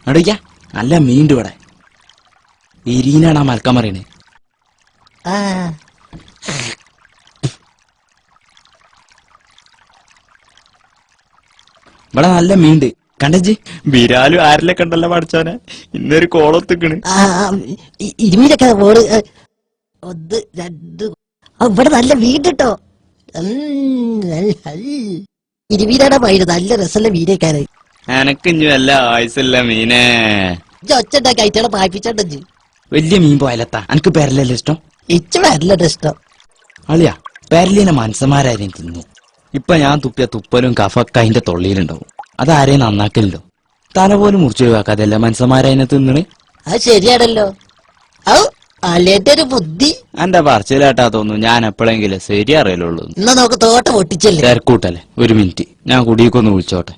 അടിക്ക നല്ല മീണ്ട് ഇവിടെ. ഇരീനാണ് ആ മലക്കാൻ പറയണേ. ഇവിടെ നല്ല മീണ്ട് കണ്ടജി. ബിരാലും ആരിലൊക്കെ ഉണ്ടല്ലോ പഠിച്ചോനെ. ഇന്നൊരു കോളൊത്തിക്കണ്. ഇരുമീനൊക്കെ ഓട് 1 2. ഇവിടെ നല്ല വീട് കേട്ടോ. ഇരുമീനാണ് മീന്. നല്ല രസമുള്ള മീനേക്കാര്. എനക്ക് ഇനി വല്ല ആയുസല്ല മീനെ. ഒച്ചുണ്ടാക്കി അയറ്റകളെ പായിപ്പിച്ചോണ്ടു. വലിയ മീൻ പോയാലെത്താ. എനിക്ക് പെരലല്ലേ ഇഷ്ടം. ഇച്ച് വരലട്ടോ ഇഷ്ടം. അളിയാ പെരലിനെ മനസ്സന്മാരാരും തിന്നു. ഇപ്പൊ ഞാൻ തുപ്പിയ തുപ്പലും കഫൊക്കെ അതിന്റെ തൊള്ളിയിലുണ്ടാവും. അതാരെയും നന്നാക്കലുണ്ടോ? തല പോലും മുറിച്ചു ഒഴിവാക്കാതല്ല മനസ്സന്മാരതിനെ തിന്നണ്. അത് ശരിയാണല്ലോ. അല്ലേന്റെ ഒരു ബുദ്ധി. എന്റെ പറച്ചിലാട്ടാ തോന്നുന്നു. ഞാൻ എപ്പോഴെങ്കിലും ശരി അറിയലുള്ളൂ. എന്നാ നമുക്ക് തോട്ടം പൊട്ടിച്ചല്ലേ. തിരക്കൂട്ടല്ലേ. 1 മിനിറ്റ് ഞാൻ കുടിയേക്കൊന്ന് വിളിച്ചോട്ടെ.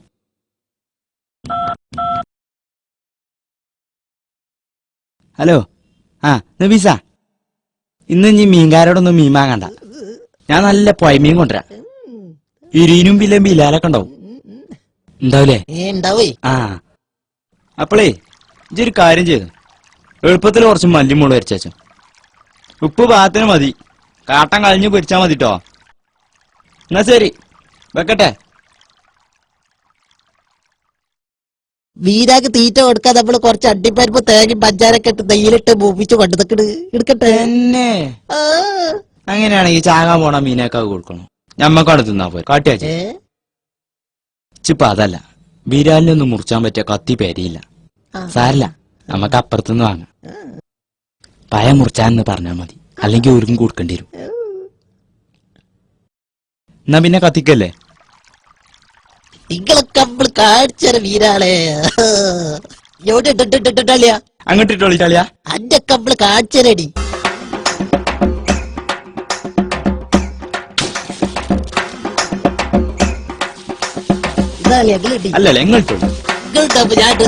ഹലോ. നബീസ, ഇന്ന് ഇനി മീൻകാരോടൊന്നും മീൻ വാങ്ങണ്ട. ഞാൻ നല്ല പൊയമീൻ കൊണ്ടുവരാം. ഇരീനും ബില്ലും ബിലാലൊക്കെ ഉണ്ടാവും. ഉണ്ടാവൂലേ? ഉണ്ടാവേ. അപ്പളേ ഇതൊരു കാര്യം ചെയ്തു. എളുപ്പത്തിൽ കുറച്ച് മല്ലിമുളക് അരച്ചു. ഉപ്പ് പാകത്തിന് മതി. കാട്ടം കളഞ്ഞു പൊരിച്ചാ മതിട്ടോ. എന്നാ ശരി, വെക്കട്ടെ. വീരാക്ക് തീറ്റ കൊടുക്കാൻ നമ്മള് കുറച്ച് അണ്ടിപ്പരിപ്പ് തേങ്ങയും പഞ്ചാരൊക്കെ ഇട്ട് നെയ്യിലിട്ട് മൂപ്പിച്ച് കൊണ്ടുതക്കണ് എടുക്കട്ടെ. എന്നെ അങ്ങനെയാണെങ്കിൽ ചാകാൻ പോണ മീനൊക്കെ കൊടുക്കണം. ഞമ്മക്കവിടെ തിന്നാ പോയി കാട്ടിയാച്ചി. ചിപ്പ അതല്ല, ബിരാലിനൊന്നും മുറിച്ചാൻ പറ്റിയ കത്തി പേരിയില്ല. സാരല്ല, നമുക്ക് അപ്പുറത്തുനിന്ന് വാങ്ങാം. പഴ മുറിച്ചാന്ന് പറഞ്ഞാൽ മതി. അല്ലെങ്കിൽ ഒരുക്കും കൊടുക്കേണ്ടി വരും. എന്നാ പിന്നെ കത്തിക്കല്ലേ. നിങ്ങളൊക്കെ നമ്മൾ കാണിച്ചര വീരാളെ. അങ്ങോട്ട് ഇട്ടോളിച്ചാളിയാ. അന്റെ കമ്പിള് കാണിച്ചരടി. അല്ലല്ലേ എങ്ങോട്ടോ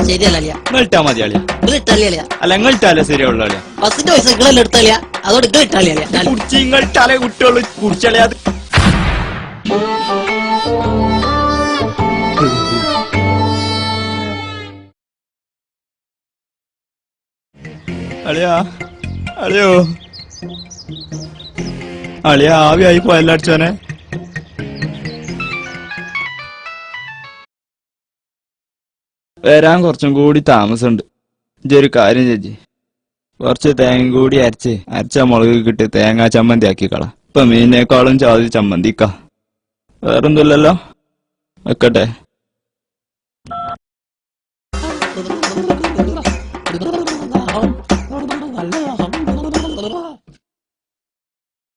ശരിയല്ല ഇട്ടാ മതി അളിയാ. അല്ല എങ്ങോട്ടാലേ ശരിയുള്ളൂ അളിയാ. ബസിന്റെ പൈസ നിങ്ങളെല്ലാം എടുത്തളിയാ. അതോട് നിങ്ങൾ ഇട്ടാളിയാ. കുടിച്ച് ഇങ്ങോട്ടാലേ കുട്ടികള് കുടിച്ചളിയാ. അളിയാ അളിയോ അളിയാ ആവിയായി പോയല്ലോ അടിച്ചോനെ. വരാൻ കുറച്ചും കൂടി താമസമുണ്ട്. ഇതൊരു കാര്യം ചേച്ചി, കുറച്ച് തേങ്ങ കൂടി അരച്ച മുളക് കിട്ടി തേങ്ങാ ചമ്മന്തി ആക്കിക്കള. ഇപ്പൊ മീനേക്കാളും ചാതി ചമ്മന്തിക്ക. വേറൊന്നുമില്ലല്ലോ, വെക്കട്ടെ.